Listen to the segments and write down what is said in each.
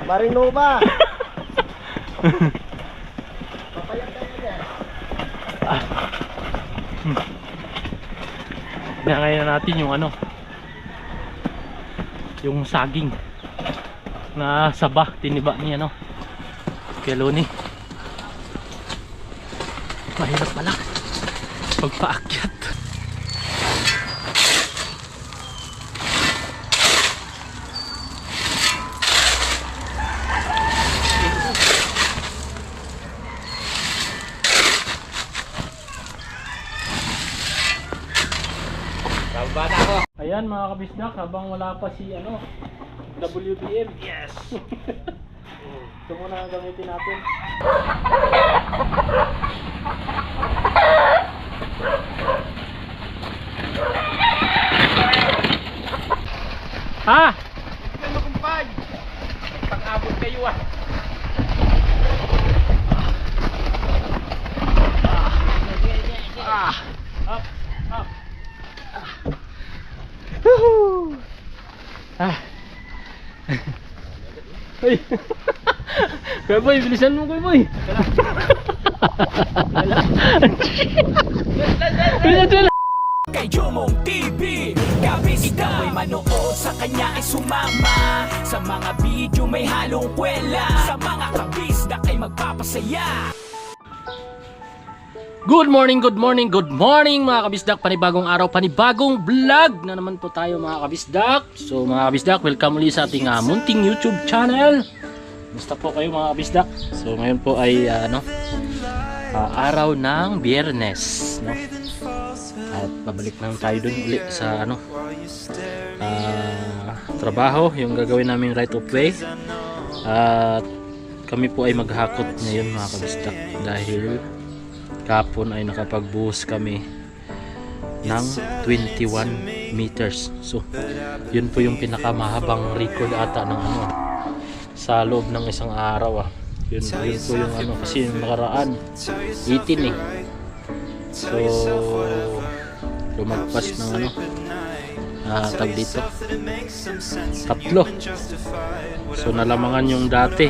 Marinova. Papayag tayo niya. Ngayon natin yung ano, yung saging na saba, tiniba niya no. Keloni. Mahirap pala pagpaakyat. Ayan mga kabisdak, habang wala pa si ano, WBM. Yes. Ito muna ang gamitin natin. Ha? Ano kumpay? Pag-abot kayo ah. Up, up. Woohoo! Uy. Kuya Boy, bilisan mo Kuya Boy. Bilisan. Kay Jomong TV, kabisdak may manood, sa kanya ay sumama. Sa mga video may halong kwela, sa mga kabisdak ay magpapasaya. Good morning, good morning, good morning mga kabisdak. Panibagong araw, panibagong vlog na naman po tayo mga kabisdak. So mga kabisdak, welcome ulit sa ating munting YouTube channel. Basta po kayo mga kabisdak. So ngayon po ay araw ng Biyernes, no? At babalik naman tayo dun ulit sa trabaho, yung gagawin naming right of way. At kami po ay maghakot ngayon mga kabisdak dahil kapon ay nakapagbuhos kami ng 21 meters. So yun po yung pinakamahabang record ata ng sa loob ng isang araw yun po yung kasi yung nakaraan 18 eh. So lumagpas ng tag dito 3. So nalamangan yung dati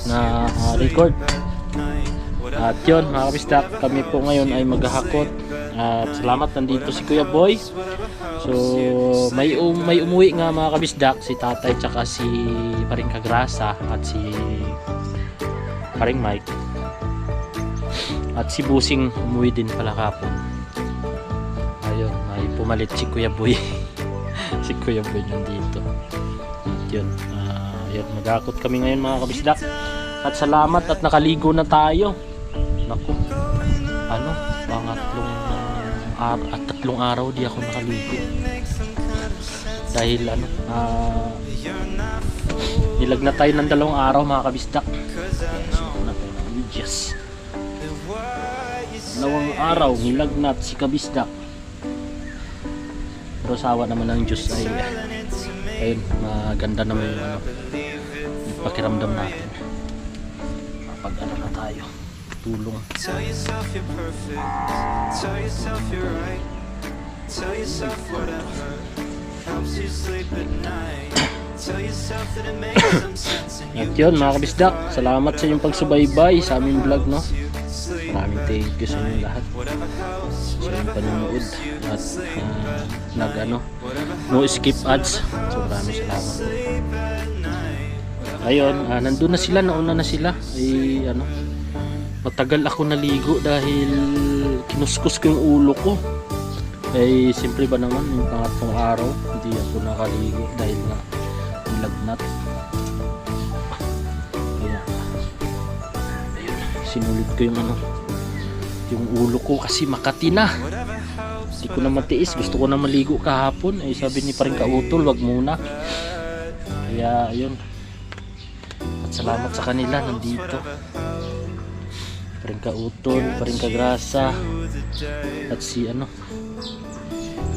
na record. At yun mga kabisdak, kami po ngayon ay maghahakot. At salamat, nandito si Kuya Boy. So may umuwi nga mga kabisdak, si tatay tsaka si Paring Kagrasa at si Paring Mike. At si Busing umuwi din pala kapon. Ayun, may pumalit si Kuya Boy. Si Kuya Boy nandito. At yun, yun maghahakot kami ngayon mga kabisdak. At salamat at nakaligo na tayo. Naku, tatlong araw di ako nakaligo dahil nilag na tayo ng 2 araw mga kabisdak. Yes, 2 araw nilagnat si kabisdak, pero sawa naman ng Diyos ay ayun, maganda naman yung pakiramdam natin kapag na tayo tulong. Tell yourself you're perfect. Tell yourself you're right. Tell yourself whatever helps you sleep at night. Tell yourself that it makes some sense and you. At yun mga kabisdak, salamat sa inyong pagsubaybay sa aming vlog, no? Maraming thank you sa inyong lahat sa inyong panonood at no skip ads. So maraming salamat. Ayun, nandun na sila, nauna na sila. Ay matagal ako naligo dahil kinuskus ko yung ulo ko. Eh simple ba naman yung pangatlong araw hindi ako nakaligo dahil na nilagnat. Ayun, sinulid ko yung ulo ko kasi Makati na. Hindi ko na matiis, gusto ko na maligo kahapon. Eh sabi ni Paring Kautol, wag muna. Kaya ayun, at salamat sa kanila, nandito Paring Kautol, Paring Kagrasa at si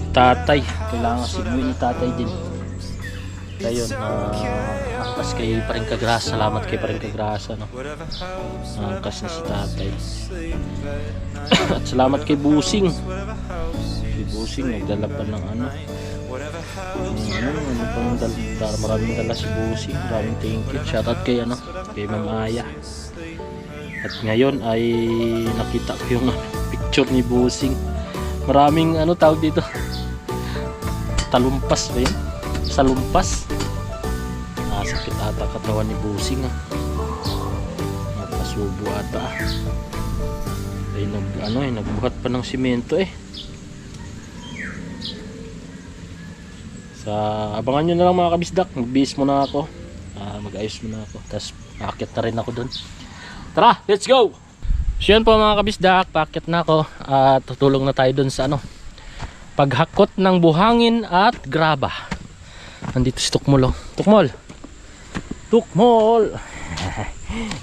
tatay. Kailangan sigawin ni tatay din. Ayun, angkas kay Paring Kagrasa. Salamat kay Paring Kagrasa, no? Angkas na si tatay. At salamat kay Busing. Si Busing nagdala pa ng whatever helps you. Maraming dala si Busing. Maraming thank you. Shoutout kay kay Ma'am Aya. At ngayon ay nakita ko yung picture ni Busing. Maraming tawag dito. Talumpas ba yun? Salumpas. Sakit ata katawan ni Busing. Napasubo ata. Ay nagbuhat pa ng simento abangan nyo na lang mga kabisdak. Magbihis muna ako, mag-ayos muna ako, tapos paakyat na rin ako dun. Tara, let's go! So yun po mga kabisdak, paakyat na ako at tutulong na tayo dun sa paghakot ng buhangin at graba. Nandito si Tukmol. Tukmol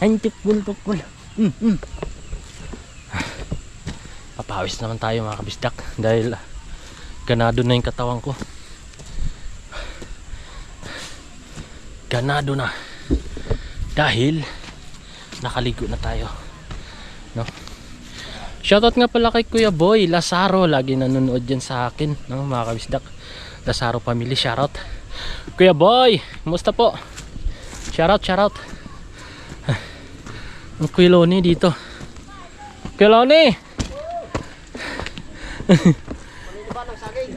ay Tukmol. Papawis naman tayo mga kabisdak dahil ganado na yung katawan ko. Ganado na dahil nakaligo na tayo, no? Shoutout nga pala kay Kuya Boy Lazaro, lagi nanonood dyan sa akin, no, mga kabisdak. Lazaro family, shoutout Kuya Boy, kumusta po? Shoutout ang Kuya Loni dito. Kuya Loni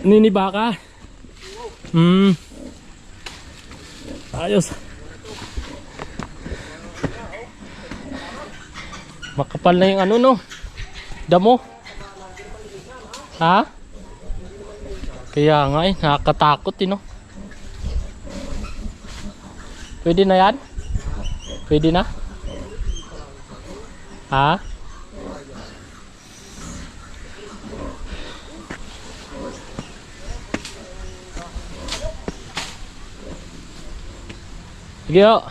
niniba ka? Ayos. Makapal na yung no? Damo. Ha? Kaya nga nakakatakot no? Pwede na yan? Pwede na? Ha? Sige o.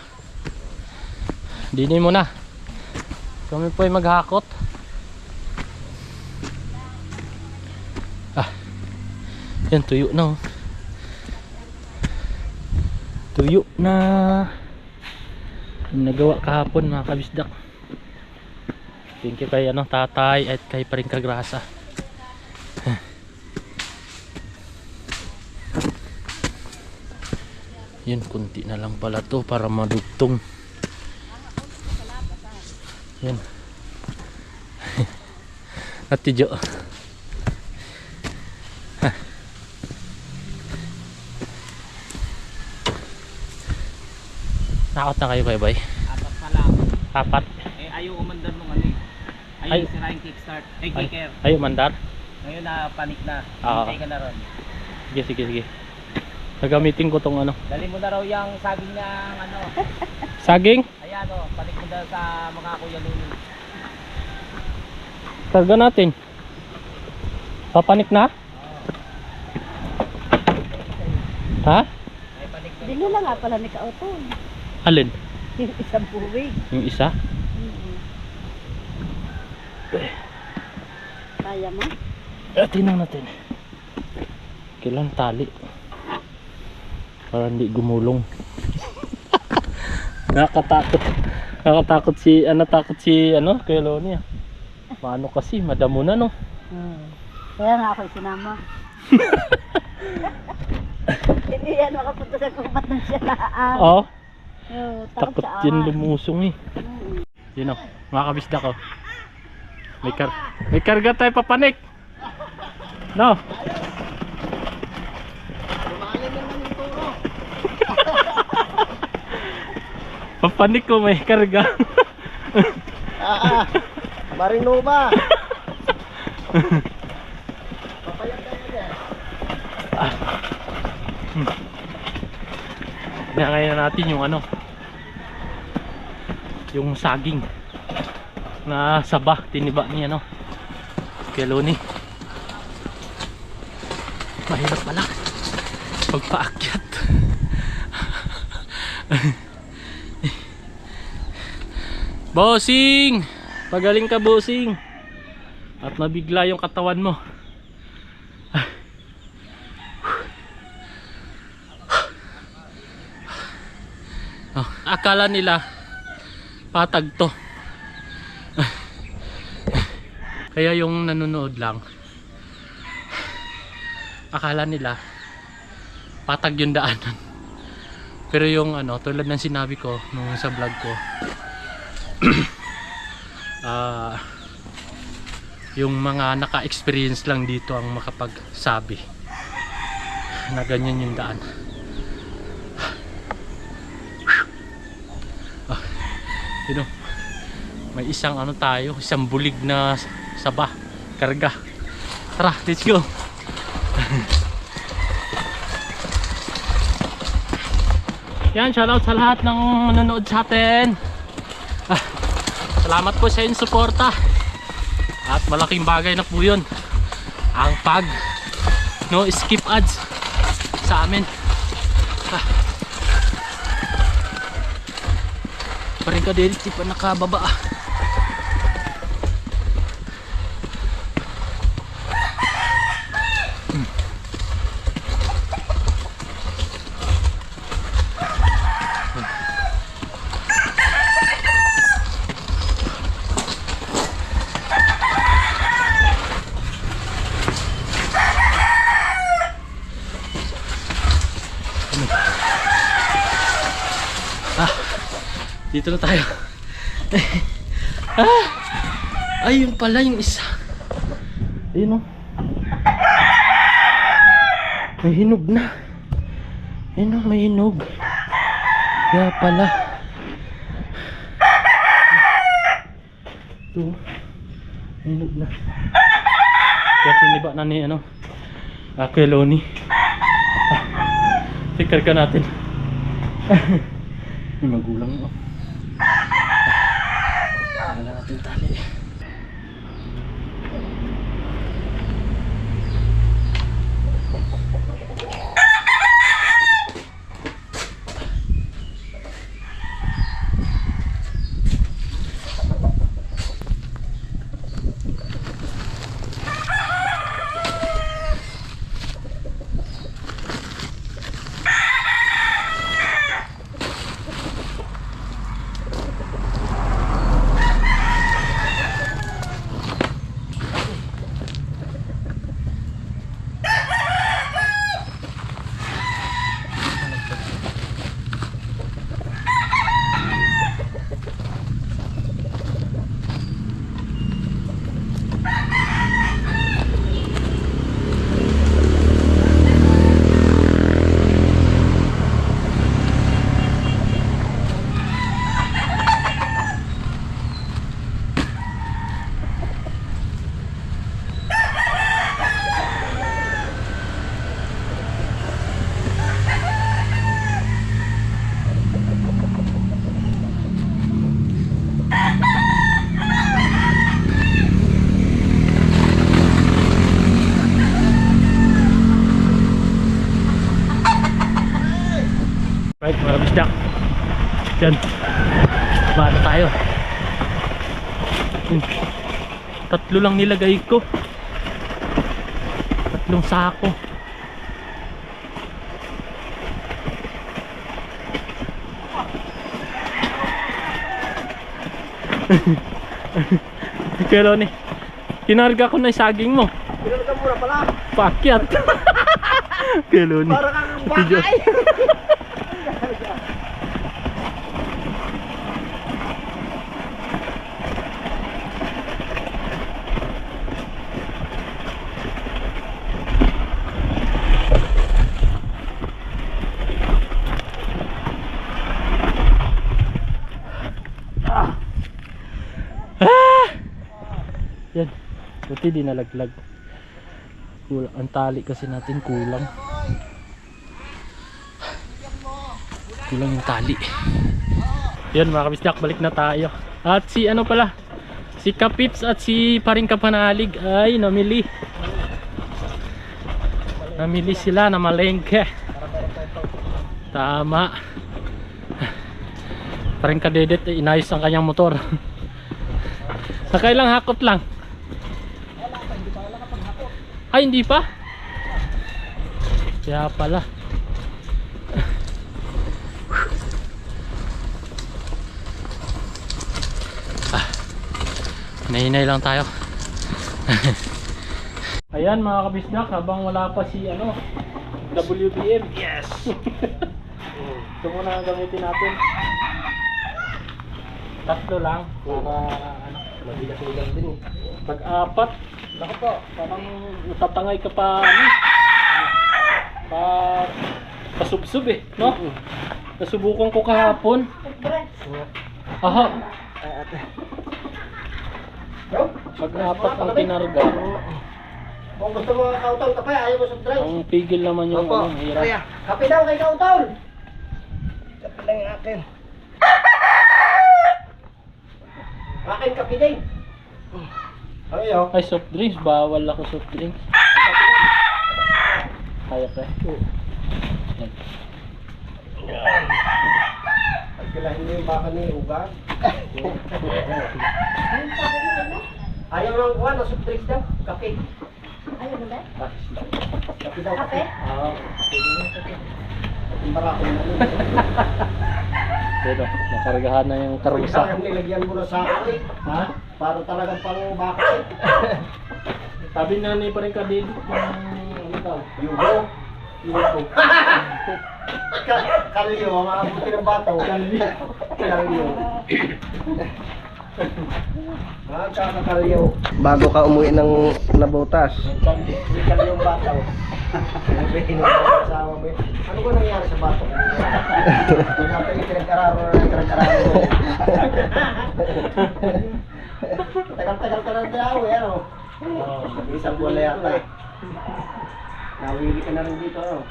Dinin mo na. Kami po ay maghakot. Yan, tuyo na tuyo na. Nagawa kahapon mga kabisdak. Thank you kay tatay at kay Paring Kagrasa. Yun, kunti na lang pala to para madugtong. Yan. Ate Jo. Nakot na kayo Bay? Apat pa lang. Apat? Ayaw umandar nung Ayaw sira yung kickstart. Kicker. Ayaw mandar? Ngayon na panik na. Oo. Hintay ka na ron. Sige. Nagamitin ko tong Dali mo na raw yung saging ng Saging? Ayan panik mo na sa mga Kuya Luni. Karga natin. Papanik na? Ha? Ay panik na. Dilo lang nga pala ni Kauto. Alin? Yung isang buwig. Yung isa? Kaya mo? Tingnan natin. Kailan tali? Para hindi gumulong. Nakatakot si Kuya Loni. Paano kasi madamo na no? Kaya nga ako isinama. Hindi yan makapunta sa kumat ng siyalaan. Oo. Takot Takot yan lumusong Yun mga kabisdak ko. May karga tayo papanik. No? Papanik ko may karga. Marino ba? Papayag tayo dyan. Ngayon natin yung yung saging na saba, tiniba niya Kuya Loni. Mahirap pala pagpaakyat. Bossing! Pagaling ka, bossing. At mabigla yung katawan mo. Akala nila patag to. Kaya yung nanonood lang, akala nila patag yung daanan. Pero yung ano, tulad ng sinabi ko nung sa vlog ko, yung mga naka-experience lang dito ang makapagsabi na ganyan yung daan. You know, may isang ano tayo, isang bulig na saba, karga. Tara, let's go. Yan, shoutout sa lahat ng manonood sa atin. Salamat po sa inyong suporta. At malaking bagay na po yun ang pag no skip ads sa amin. Pa rin ka din, di pa nakababa. Dito na tayo. Ay, yung pala yung isa. Ayun o. May hinog na. Ayun o, may hinog. Kaya pala. Ito. May hinog na. Kaya tiniba na ni ano, Kuya Loni. Tikar ka natin. May magulang o. Wala natin tali. Right, mga bisdak. Yan. Bata tayo. Tatlo lang nilagay ko. Tatlong sako. Pero ni, kinarga ko na yung saging mo. Pinalaga mura pala. Pakyat. Pero ni. Para kang bakay. Yan, buti di nalaglag. Kulang ang tali kasi natin, kulang yung tali. Yan mga kabisdak, balik na tayo. At si ano pala, si Kapips at si Paring Kapanalig ay namili sila na malengke. Tama. Paring Kadedet inayos ang kanyang motor. Nakailang hakot lang. Ay, hindi pa? Kaya pala. Nahinay lang tayo. Ayan mga kabisdak, habang wala pa si WBM. Yes! Ito muna ang gamitin natin. Tatlo lang. Para ano, mabigat-bigat din eh. Pag-apat, naku po, parang natatangay ka pa ano, pasubsob eh, no? Nasubukan ko kahapon. Aha. Pag-apat ang kinarga. Kung gusto mo kautol, kape, ayaw mo soft drinks. Ang pigil naman yung Opo. ano, hirap. Kaya, kape daw kay kautol. Kape lang yung akin. Akin kape din. Ayaw. Ay, soft drinks. Bawal ako soft drinks. Kaya ka. Yan. Pagkilahin mo yung baka ni Uga. Ayaw lang kuha na soft drinks daw. Kape. Ayaw mo ba? Kape daw. Kape? Oo. Kape marako na yun. Pero, nakargahan na yung karusa. Sayang nilagyan mo na sa akin eh. Ha? Para talagang pang bakit. Sabi na ni pa rin kadili ng ikaw. Yugo. Yugo. Kalyo, ang abuti ng bataw. Kalyo. Kalyo. Bago ka umuwi ng nabutas, may kalyong bataw. Ano ko nangyari sa bataw? Hindi natin yung pinag-araro na pinag-araro. Tagal-tagal ka na daw eh, ano? Isang buwan na yata eh. Nawili ka na rin dito, ano?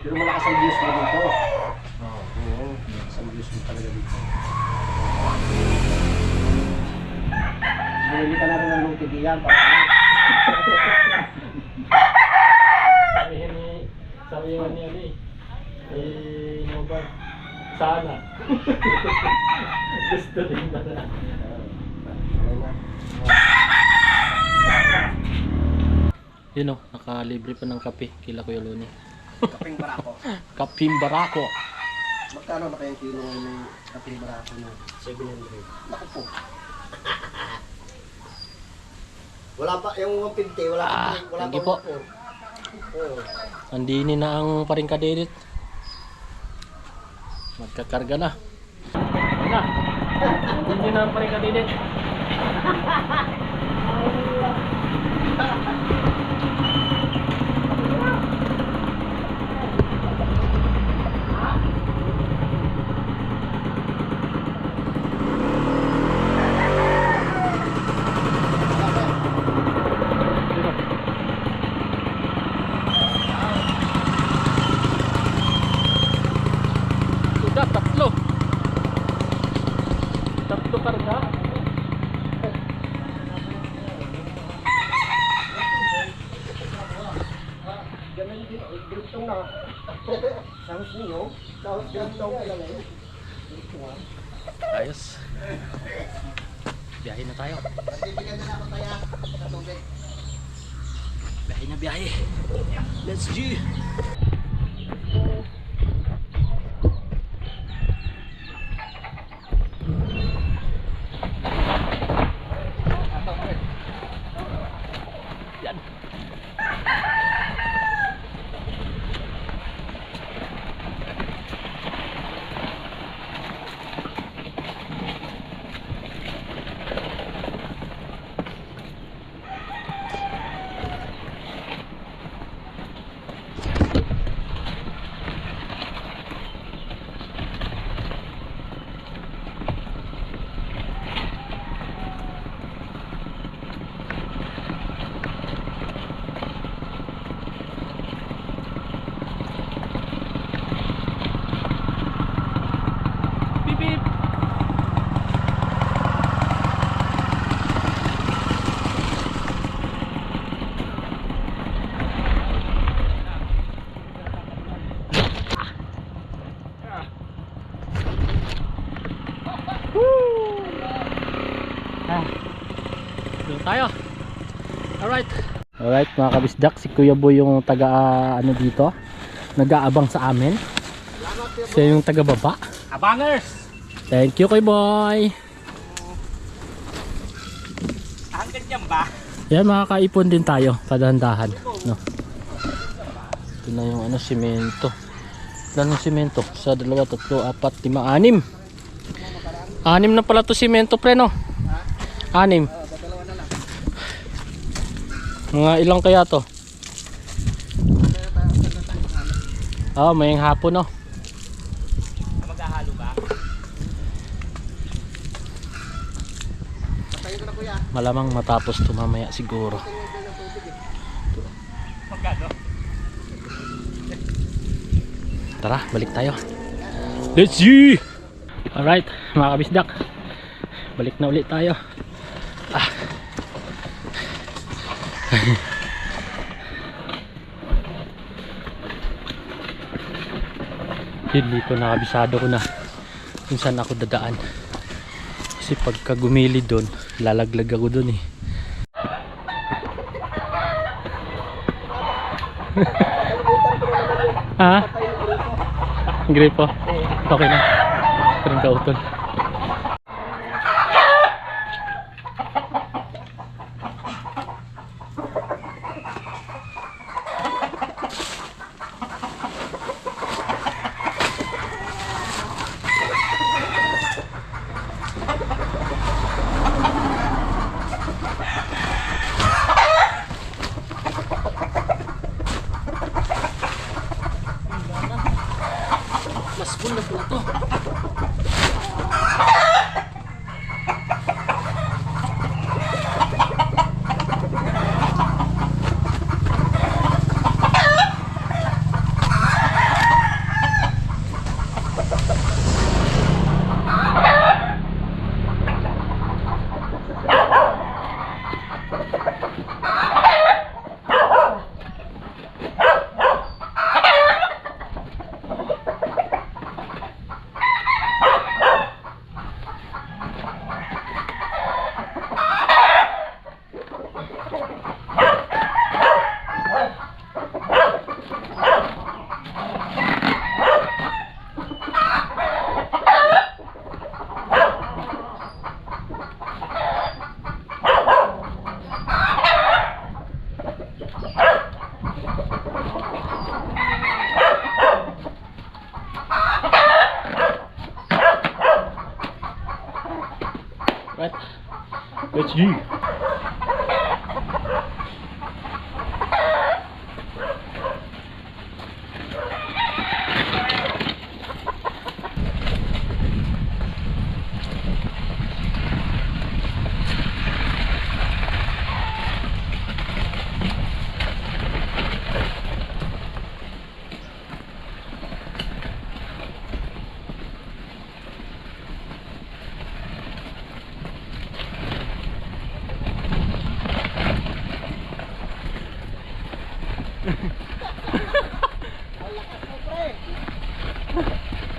Pero malakas ang views mo dito. Oo, malakas ang views mo talaga dito. Bumili ka na rin ng lutid diyan para ano? Sabi ni ano eh. Nobel. Sana. Gusto din na na. Yun o, nakalibre pa ng kape kila Kuya Luni. Kaping barako. Kaping barako. Magkano na kayang kilo ng kaping barako na 700? Naku po. Wala pa, yung 150, wala pa. Wala thank you po. Oo. Andini na ang paring kadedit. Magkakarga na. Na. Andini na ang paring kadedit. Sudah tatlo. Tatlo karga. Ganun din, griptong na. Sahos ninyo, sahos griptong ka lang eh. Ayos. Biyahe na tayo. Bibigyan na ako tayo sa tubig. Biyahe na biyahe. Let's go. Yan. Beep beep. Doon tayo. Alright mga kabisdak, si Kuya Boy yung taga ano dito, nag-aabang sa amin. Siya yung taga baba. Abangers! Thank you Kuya Boy. Hanggang dyan ba? Yan, makakaipon din tayo padahan-dahan, no. Ito na yung ano, simento. Ilan yung simento? Sa 2, 3, 4, 5, 6. 6 na pala to simento, pre, no? 6. Mga ilang kaya to? Oh, may hapon, no? Maghahalo ba? Malamang matapos to mamaya siguro. Magkano? Tara, balik tayo. Let's see! Alright, mga kabisdak, balik na ulit tayo. Yun, dito nakabisado ko na kung saan ako dadaan. Kasi pagka gumilid doon, lalaglag ako doon eh. Ha? Gripo? Okay na. Parang kautol. Mas full na pula to. Right, let's go.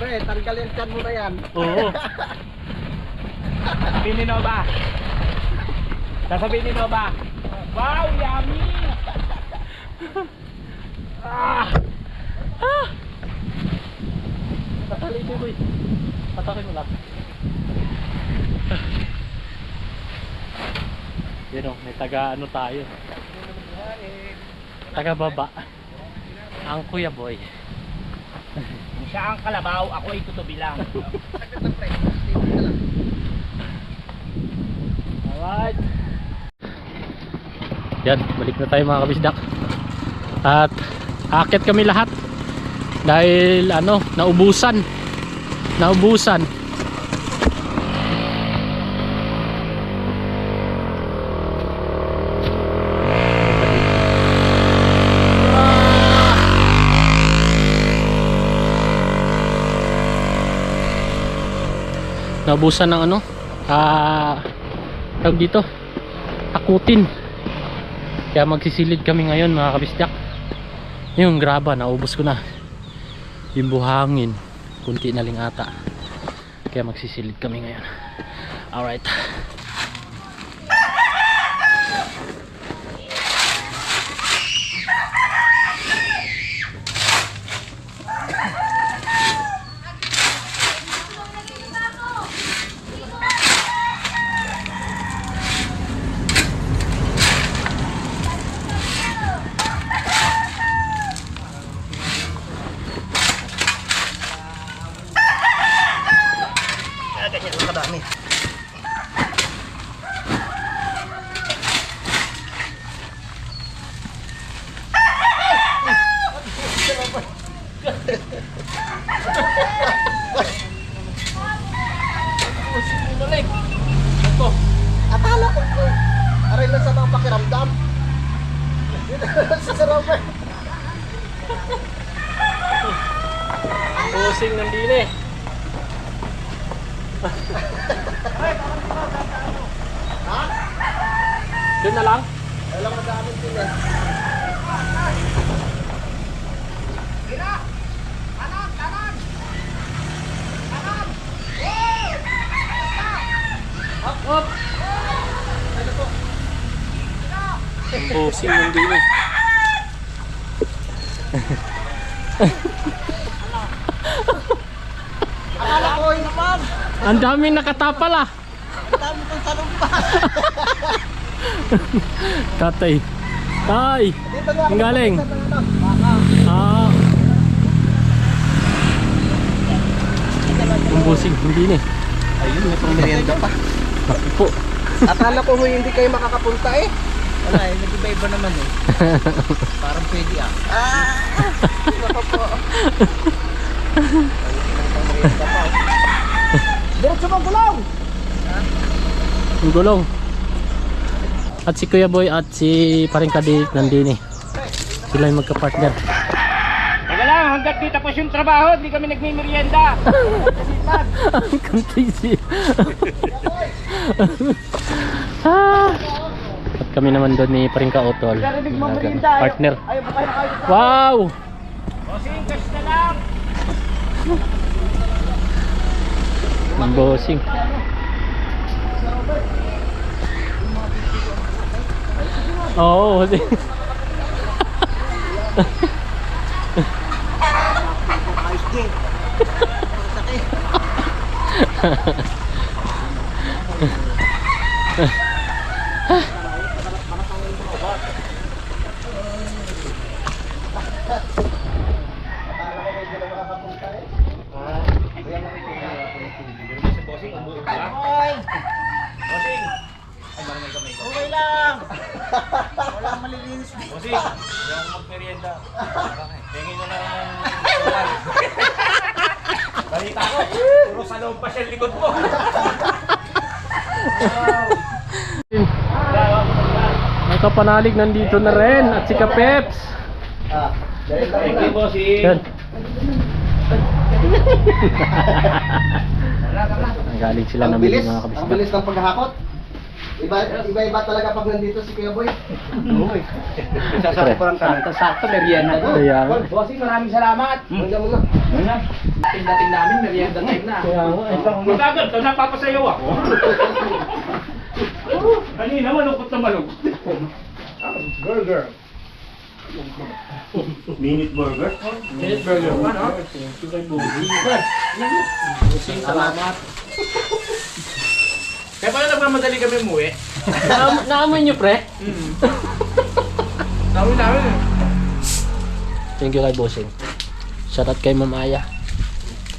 Pre, tanggalin kan mo na yan. Oo. Sabihin ni Nova. Sasabihin ni Nova. Wow, yummy! Tatali ito boy. Patakin mo lang. Yun o, may taga ano tayo. Taga baba. Ang kuya boy. Siya ang kalabaw, ako ay tutubi lang. Alright. Yan, balik na tayo mga kabisdak. At aakyat kami lahat. Dahil ano, naubusan. Naubusan ng ano, tawag dito, akutin. Kaya magsisilid kami ngayon mga kabisdak. Yung graba, naubos ko na. Yung buhangin, kunti na lang ata. Kaya magsisilid kami ngayon. Alright. kami. Akala ko po. Aray na sa mga pakiramdam. Sa sarapay. Pusing ng dine. Ha? Doon na lang. Alam mo sa amin din eh. Pusing ng dine. Akala ko yun naman. Ang daming nakatapal ah. Ang dami kong salumpas. Tatay. Tay. Dito na Ang galing. Baka. Ah. Ang pusing ng dine. Ayun, may pang-merienda pa. Bakit po? Akala ko hindi kayo makakapunta eh. Wala eh, nag-iba-iba naman eh. Parang pwede ah. Nako po. Diretso mo gulong! Ang gulong. At si Kuya Boy at si Paring Kadi nandini. Sila yung magka-partner. Teka lang, hanggat di tapos yung trabaho, di kami nagmimerienda. Ang kantisi. At kami naman doon ni Paring Kaotol. Partner. Ayaw ba kayo na kayo? Wow! Bossing, cash na lang. Ang bossing. Oo, bossing. Ayos din. Sakit. Okay lang. Walang malilinis. Bossing, hindi ako magmerienda. Tingin nyo na balita ko, puro sa loob pa siya likod mo. Ang kapanalig nandito na rin. At si Kapeps. Thank you, bossing. Yan. Ang galing sila Ang namili bilis. mga Ang kabisda. bilis ng paghahakot. Iba-iba talaga pag nandito si Kuya Boy. Uy. Sasakto parang kami. Sakto, merienda ko. Kaya nga. Bossing, maraming salamat. Muna muna. Dating namin, merienda time na. Kaya nga. Magagad, ito napapasayaw ako. Kanina, malungkot na malungkot. Burger. Minute burger? Minute burger pa, no? Thank you kay Bossing. Salamat. Kaya pala nagmamadali kami umuwi. Naamoy nyo, pre? Dami namin eh. Thank you kay Bossing. Shoutout kay Ma'am Aya.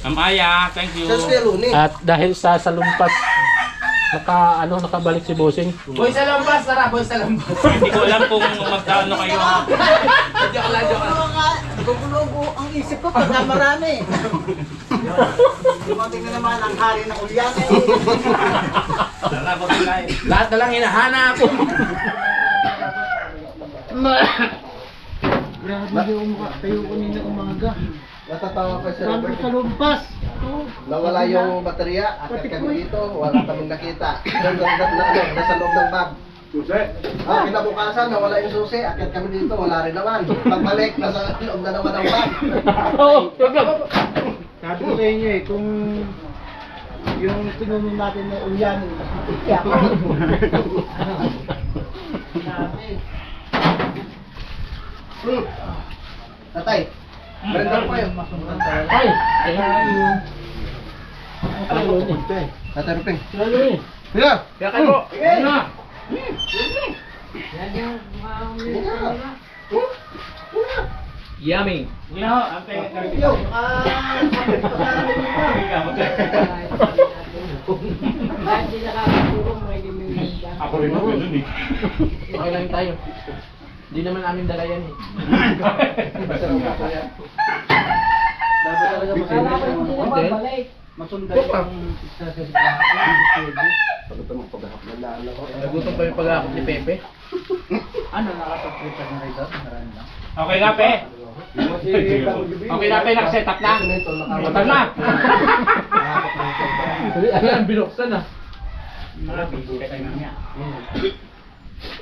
Aya, thank you. Sa Kuya Luni. At dahil sa salumpas, nakabalik si Bossing. Boy sa lampas, tara, boy sa lampas. Hindi ko alam kung magkano kayo. Joke lang, joke lang. Gugulo ang isip ko pagka marami. Dumating na naman ang hari ng ulyan. Tara, boy lang. Lahat na lang hinahanap. Grabe yung tayo kanina umaga. Natatawa pa siya. Sabi sa lumpas. Nawala yung baterya. Akit kami dito. Wala kaming nakita. Nasa loob ng bag. Susi? Kinabukasan, nawala yung susi. Akit kami dito. Wala rin naman. Pagbalik, nasa loob na naman ang bag. Sabi ko sa inyo eh, kung yung tinunin natin na ulyan. Tatay, merenda ko kayo. Ay! Tatay Rupeng. Lalo eh. Sige! Kaya kayo, Sige! na. Yummy. Yo! Ako rin ako dun eh. Okay lang tayo. Hindi naman namin dala yan eh. Masarap na kaya. Dapat talaga Hindi. masundan yung Pagkatang paghahap na laan ako. nagutom pa yung pag-aakot ni Pepe. Ano, nakapag-prepare na rin daw? Marami na. Okay na, Pe. Okay na, Pe. Nakaset up na. Matag na. Ayan, binuksan ah. Marami, busy tayo niya.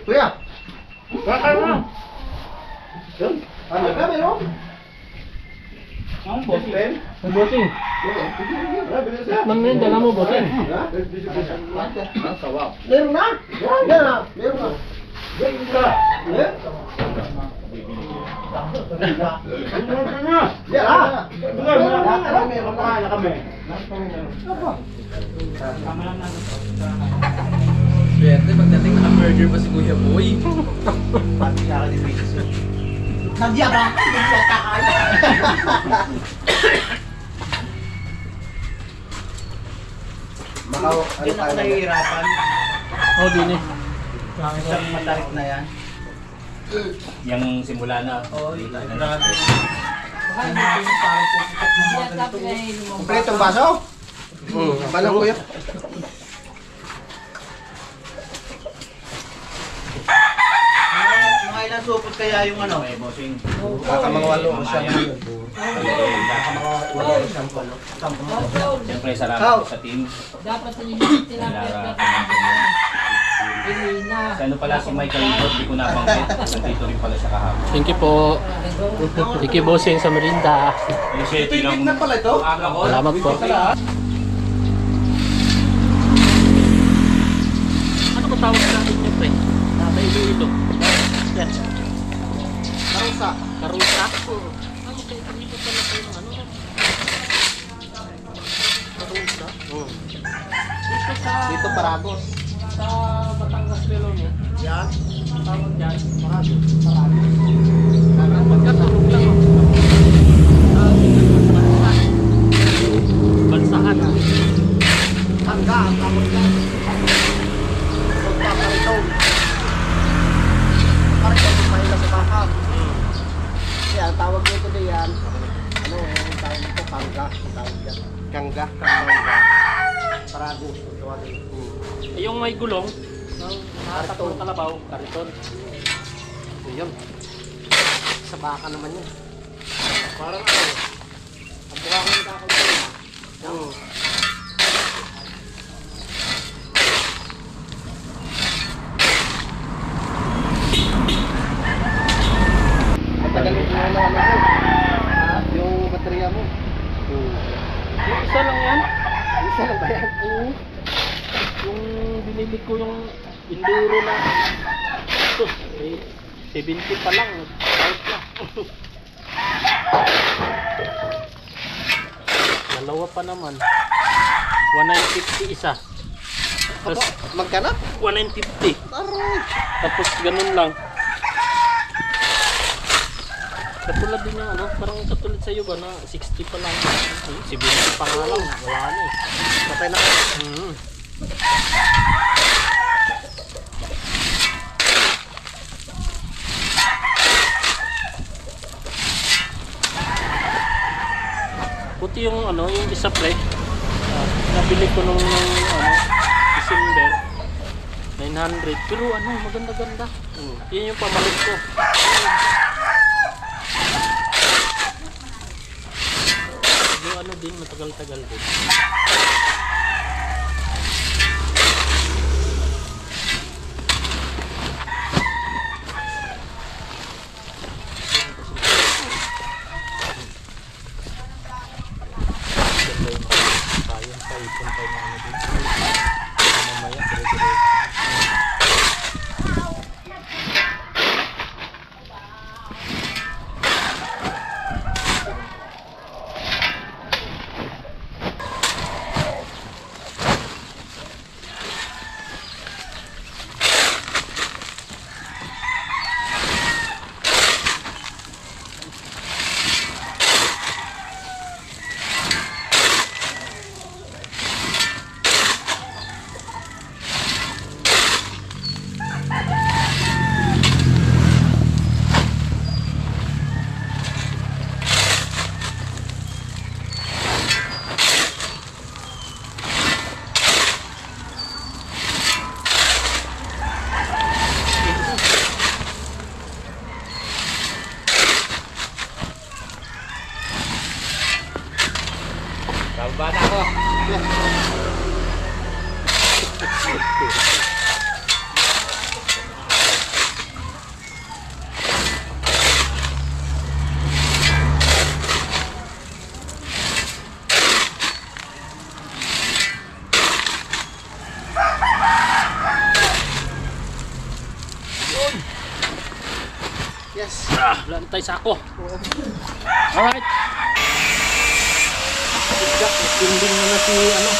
Kuya! Kaya na. Yun. Ano ka meron? Ang boss. Bossing. Mamaya, dala mo, bossing. Sawa. Meron na! Meron na! Meron na! Meron ka! Yan ha! Meron na kami. Tama lang namin. Swerte, pagdating naka-burger pa si Kuya Boy. Pati sa akin ni Peter. Nagya ba? Nagya kakala. Makaw, Diyan ako nahihirapan. Oh, din eh. Isang matarik na yan. Yung simula na. Oo, yun. Grabe. Kompletong baso? Paano kuya? Mga ilang supot kaya yung ano? Okay, bossing. Baka mga walo ko siya. Siyempre, salamat How? po sa team. Dapat sa inyo Nilara tilapia. Sa ano pala si Michael Ito, hindi ko nabanggit. Nandito rin pala siya kahapon. Thank you po. Thank you, bossing sa Merinda. Ito yung na pala ito? aga ko. Salamat po. Ano ba tawag sa atin nyo, pre? Sa ilo. Yan. Karusa. Karusa? Ano kayo? Kamito pala kayo ng ano? Karusa? Dito sa... Dito Paragos. Sa Batangas Lelo niya. Yan. Tawag dyan. Paragos. Magkatulog lang ako. Bansahan. Hangga ang tawag yan. Magpaparitong. Paritong mahila sa baka. Kaya ang tawag nito diyan, ano ang tawag nito? Kangga. Ang tawag yan. Kangga. Kangga. Paragos. Ang tawag nito. Yung may gulong, nakatakong kalabaw, kariton. Yun. Sa baka naman yun. Parang ano? Ang buka ko yung kakagulong. Oo. Matagal mo na ano mo. Yung baterya mo. Isa lang yan. Isa lang ba yan? Yung binili ko yung Enduro na ito, 70 pa lang, out na. Dalawa pa naman. 150 isa. Tapos Magkano? 150. Aray! Tapos ganun lang. Katulad din yung ano, parang katulad sa iyo ba na 60 pa lang. 70 pa nga lang, wala na eh. Patay na kayo. Puti yung ano, yung isa pre. Nabili ko nung December 900. Pero ano, maganda-ganda. Yun yung pamalit ko. Yung ano din, matagal-tagal din. Sayang pa ipon tayo na ano din. Mamaya, dire-diretso. Bababa na ako. Yes. Wala na tayo sako. Alright. Tinding na si ano.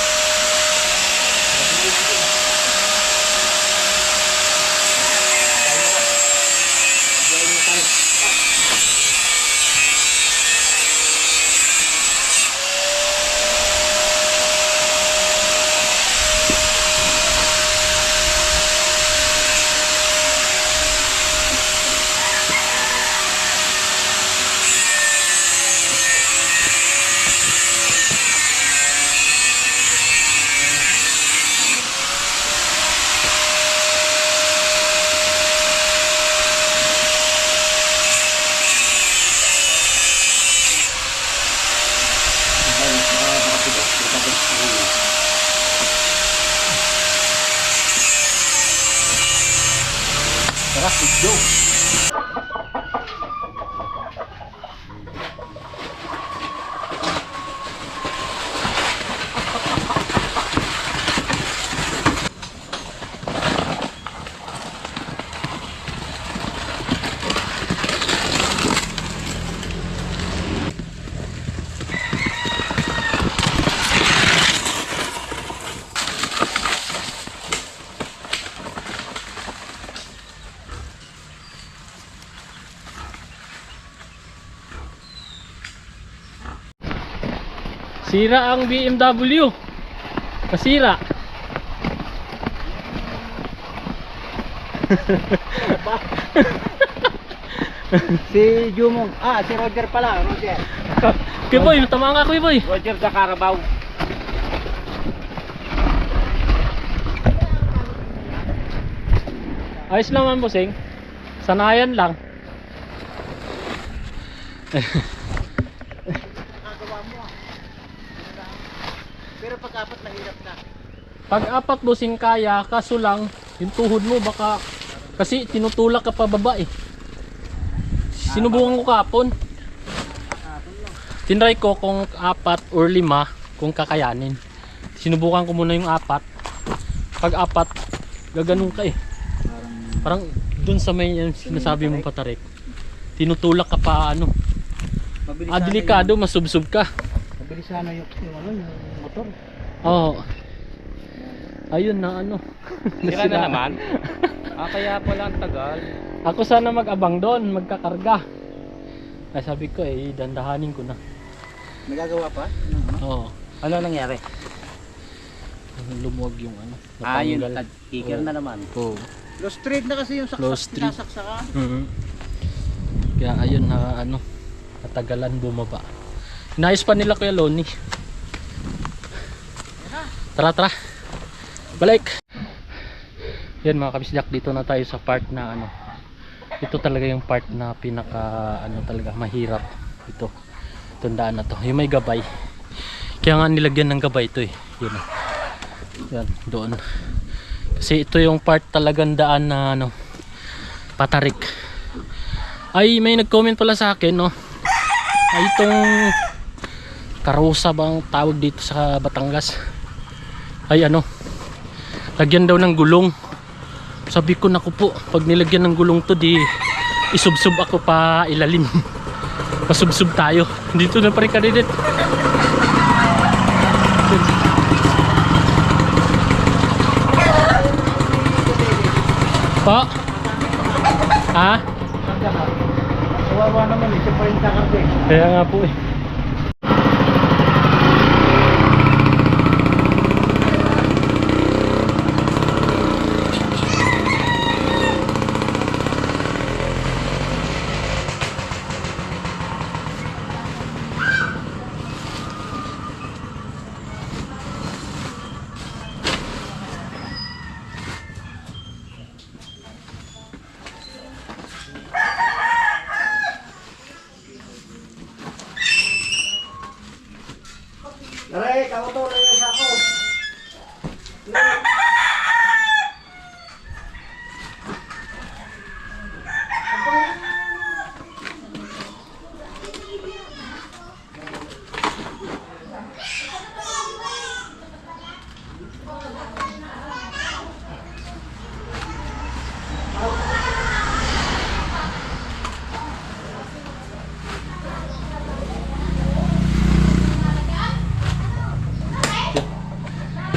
Tara, let's go. Sira ang BMW. Masira. Si Jumong. Si Roger pala. Roger. Kiboy, tama nga Kiboy. Roger sa Carabao. Ayos lang man bossing. Sanayan lang. Pero pag-apat mahirap na. Pag apat bossing kaya, kaso lang yung tuhod mo baka kasi tinutulak ka pa baba eh. Sinubukan ko kapon. Tinry ko kung 4 or 5 kung kakayanin. Sinubukan ko muna yung 4. Pag 4, gaganon ka eh. Parang dun sa may sinasabi mong patarik. Tinutulak ka pa ano. Delikado, masubsob ka. Mabilis sana yung motor. Oo. Ayun na ano. Sira na naman. Kaya pala ang tagal. Ako sana mag-abang doon, magkakarga. Ay sabi ko dandahanin ko na. Nagagawa pa? Oo. Ano nangyari? Lumuwag yung ano. Yun. natanggal. Kicker na naman. Oo. Low street na kasi yung Low saksak, street. sinasaksakan. Kaya ayun na ano, natagalan bumaba. Inayos pa nila Kuya Loni. Tara tara. Balik. Yan mga kabisdak, dito na tayo sa part na ano. Ito talaga yung part na pinaka ano talaga mahirap ito. Tundaan na to. Yung may gabay. Kaya nga nilagyan ng gabay ito eh. Yun. Yan doon. Kasi ito yung part talagang daan na ano patarik. Ay may nag-comment pala sa akin no. Ay itong karusa bang tawag dito sa Batangas. Ay ano. Lagyan daw ng gulong. Sabi ko naku po, pag nilagyan ng gulong to di isubsub ako pa ilalim. Pasubsub tayo. Dito na pa rin kanidit. Po? Ha? Kawawa naman eh, siya pa rin kakarte. Kaya nga po eh. Aray, kamotor na yung sako.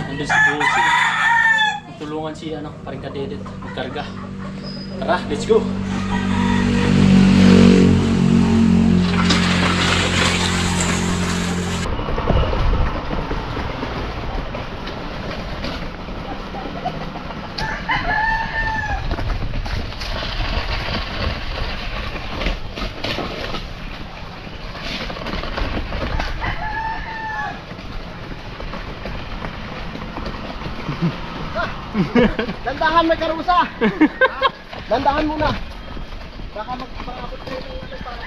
Nandun si Bossing. Tulungan si paring kadedet magkarga. Tara, let's go! Dandahan may karusa. Dandahan muna. Baka magpangakot kayo ng ano para.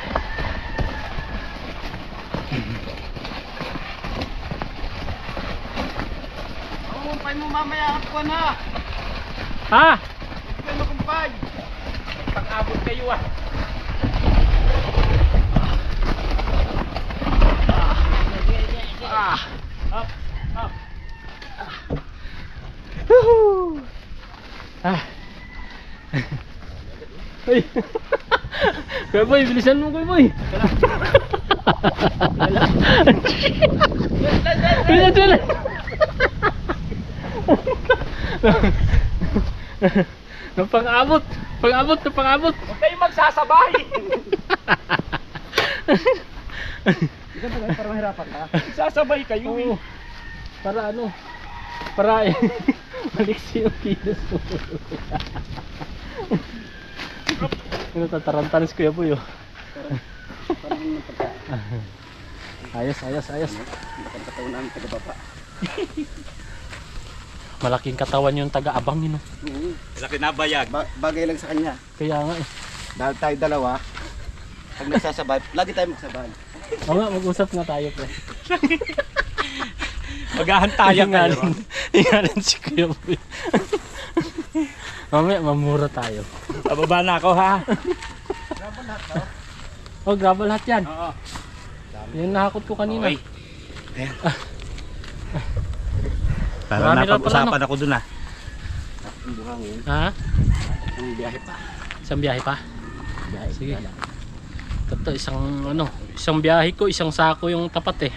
Ang mumpay mo mamaya ako na. Ha? Ikaw mo kumpay. Pag-abot kayo ah. Ah. Uy. Kuya Boy, bilisan mo Kuya Boy. Bilisan. Pang-abot. Pang-abot. Huwag kayong magsasabay. Para mahirapan ka. Sasabay kayo eh. Oo. Para ano? Para maliksi yung kilos mo. Tatarantanis Kuya Boy oh. Ayos. Katawan namin taga-baba. Malaking katawan yung taga-abang yun oh. Laki na bayag. Bagay lang sa kanya. Kaya nga eh. Dahil tayo dalawa, pag nagsasabay, lagi tayo magsabay. Oo nga, mag-usap nga tayo pre. Maghahantayan kayo. Hingalin si Kuya Boy. Mamaya mamura tayo. Pababa na ako ha. Oh, gravel lahat yan. Oo. Yung nahakot ko kanina. Okay. Para Marami na pala, napag-usapan ako dun ah. Ha? Ang biyahe pa. Isang biyahe pa? Sige. Ito isang biyahe ko, isang sako yung tapat eh.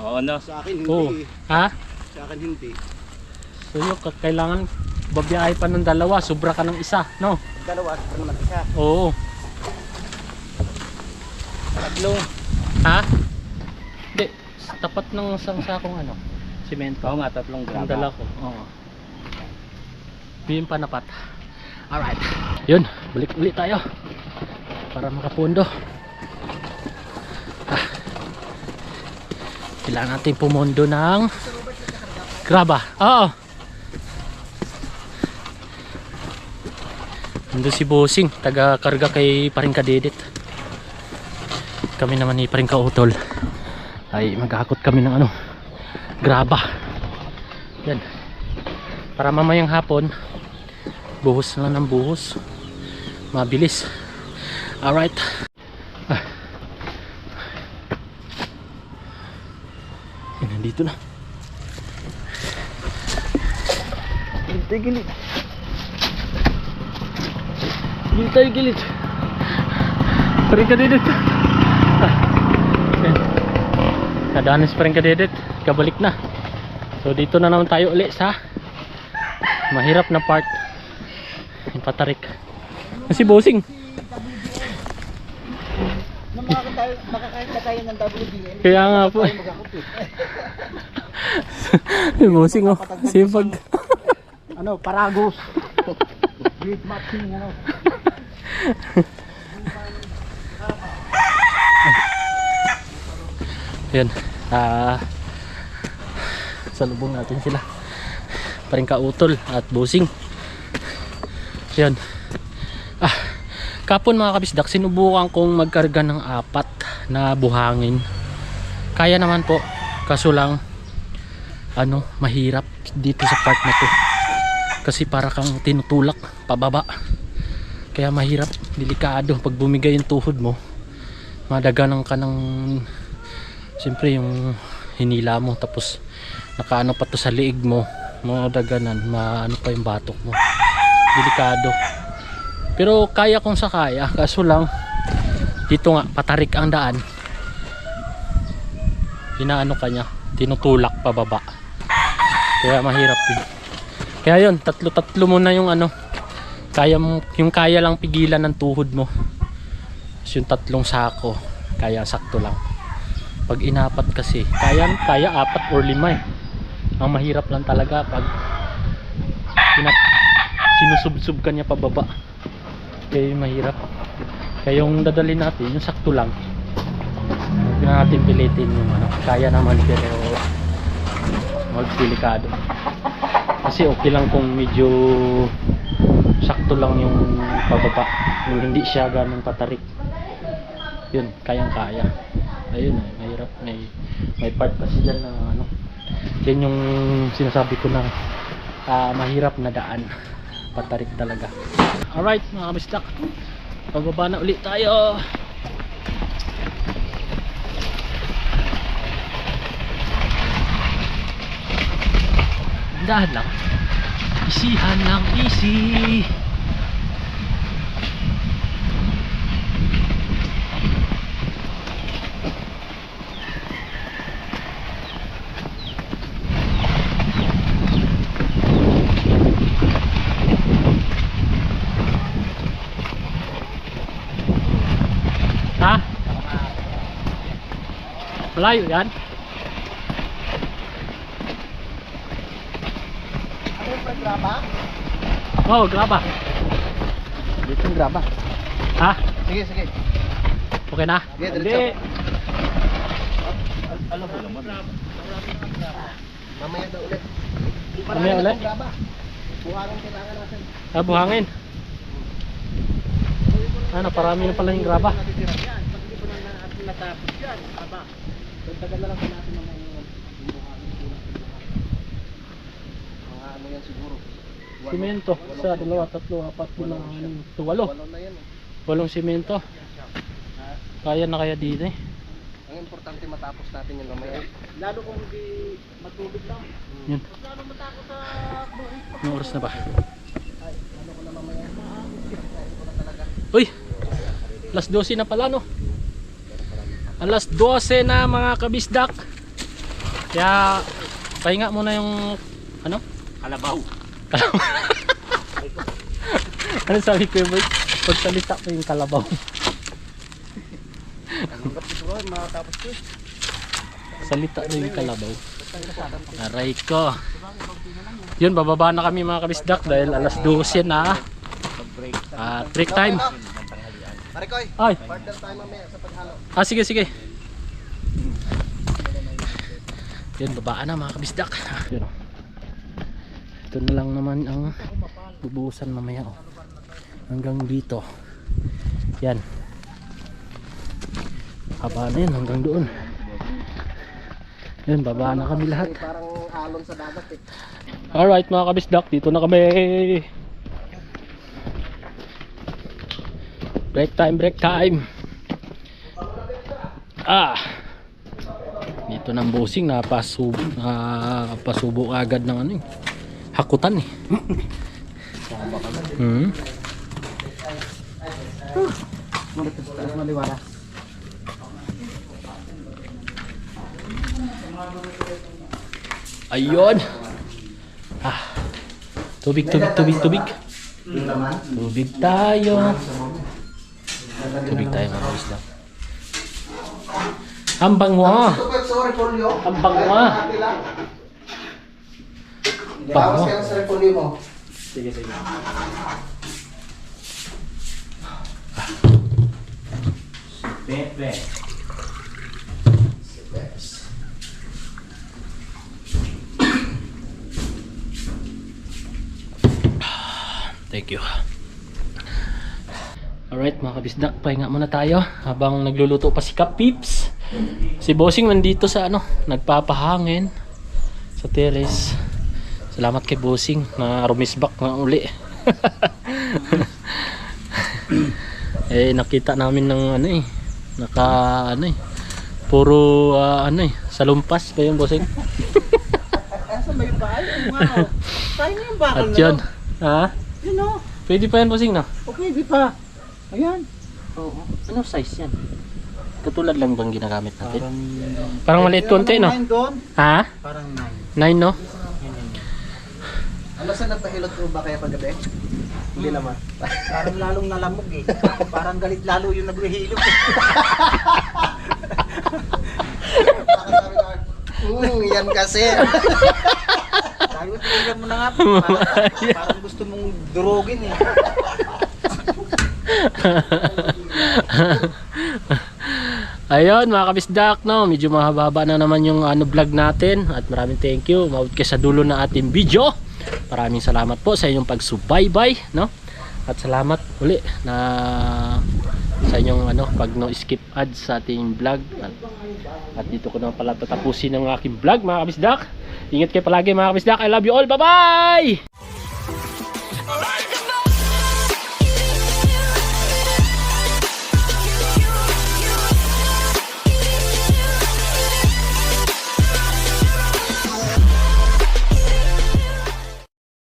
Oo no. Sa akin hindi. Oo. Ha? Sa akin hindi. So yun, kailangan babiyahe pa ng dalawa, sobra ka ng isa, no? Dalawa, sa naman isa. Oo. Tatlo. Ha? Hindi, tapat ng isang sakong simento. Oo nga, 3 Ang graba. dala ko. Oo. Yun pa napat. Alright. Yun, balik ulit tayo. Para makapundo. Kailangan natin pumundo ng graba. Oo. Nandun si Bossing, taga-karga kay paring kadedet. Kami naman ni paring kautol ay maghakot kami ng graba. Yan. Para mamayang hapon buhos na lang ng buhos. Mabilis. Alright. Yan, nandito na. Gilid. Gilid. Paring kadedet. Nadanas pa rin kadedet. Kabalik na. So dito na naman tayo ulit sa mahirap na part. Yung patarik. Kasi Bossing. Makakain na tayo ng WBL. Kaya nga po. Yung Bossing oh. Sipag. Paragos. Great matching, Yan. Salubong natin sila. Paring kautol at Bossing. Yan. Kapon mga kabisdak, sinubukan kong magkarga ng 4 na buhangin. Kaya naman po. Kaso lang ano, mahirap dito sa part na to. Kasi para kang tinutulak pababa. Kaya mahirap, delikado pag bumigay yung tuhod mo. Madaganan ka ng siyempre yung hinila mo, tapos nakaano pa to sa liig mo, madaganan, maano pa yung batok mo. Delikado. Pero kaya kung sa kaya, kaso lang dito nga patarik ang daan. Inaano kanya, tinutulak pababa. Kaya mahirap yun. Kaya yun, tatlo muna yung ano, kaya mo, yung kaya lang pigilan ng tuhod mo. Tapos yung 3 sako, kaya sakto lang. Pag inapat kasi, kaya 4 or 5 eh. Ang mahirap lang talaga pag sinusubsub ka niya pababa. Kaya yung mahirap. Kaya yung dadalhin natin, yung sakto lang. Huwag na natin pilitin yung ano, kaya naman pero magdelikado. Kasi okay lang kung medyo sakto lang yung pababa, yung hindi siya ganun patarik. Yun, kayang-kaya. Ayun, mahirap. May part kasi dyan na ano. Yan yung sinasabi ko na mahirap na daan. Patarik talaga. Alright mga kabisdak, pababa na ulit tayo. Dahan lang. Isihan lang, easy. Ha? Malayo yan? Graba? Oh, graba. Dito yung graba. Ha? Sige, sige. Okay na? Sige, diretso. Mamaya daw ulit. Mamaya ulit? Graba. Buhangin kailangan natin. Buhangin. Ano, parami na pala yung graba. Tagal na lang po natin naman yung buhangin. Mga ano yan siguro. Simento. 1, 2, 3, 4, 5, 6, 7, 8. 8 na yan eh. 8 simento. Kaya na kaya dito eh. Ang importante matapos natin yung mamaya. Lalo kung hindi matubig lang. Yun. Lalo matakot sa buhay. Anong oras na ba? Ay, ano ko na mamaya. Ko na talaga. Uy! Alas 12 na pala no? Alas 12 na mga kabisdak. Kaya pahinga muna yung ano? Kalabaw. Ano sabi ko yung boy? Pagsalita ko yung kalabaw. Salita na yung kalabaw. Aray ko. Yun, bababa na kami mga kabisdak dahil alas 12 na. Break time. Marikoy, Ay, partner tayo mamaya sa paghalo. sige sige. Yun, babaan na mga kabisdak. Yun. Ito na lang naman ang bubuhusan mamaya oh. Hanggang dito. Yan. Haba na yun hanggang doon. Yan, baba na kami lahat. Parang alon sa dagat eh. Alright mga kabisdak, dito na kami. Break time, break time. Dito ng bossing, napasubo agad ng ano eh. Hakutan eh. Maliwala. Ayun. Tubig. Tubig tayo mga kabisdak. Ambang mo. Sorry, Polio. Ambang mo. Bawas ka sa repolyo mo. Sige. Pepe. Thank you. Alright mga kabisdak, pahinga muna tayo habang nagluluto pa si Kap Pips. Si Bossing nandito sa ano, nagpapahangin sa terrace. Salamat kay Bossing na rumisbak na uli. Eh nakita namin ng ano eh, naka ano eh, puro ano eh, salumpas ba yung Bossing? Asan ba yung bahay? Wow. Tayo na yung bakal At na yun, yun. ha? Yun o. Pwede pa yan Bossing na? Okay, di pa. Ayan. Oo. Ano size yan? Katulad lang bang ginagamit natin? Parang maliit konti no? 9 doon. Ha? Parang 9. 9 no? Ano sa nagpahilot ko ba kaya paggabi? Hindi naman. Parang lalong nalamog eh. Parang galit lalo yung nagrehilot. Yan kasi. Tayo, tingnan mo na nga. Parang gusto mong durogin eh. Ayun mga kabisdak no, medyo mahaba na naman yung ano vlog natin at maraming thank you. Umabot kayo sa dulo ng ating video. Maraming salamat po sa inyong pagsubaybay no. At salamat uli na sa inyong ano pag no skip ads sa ating vlog at dito ko na pala tatapusin ang aking vlog mga kabisdak. Ingat kayo palagi mga kabisdak. I love you all. Bye bye.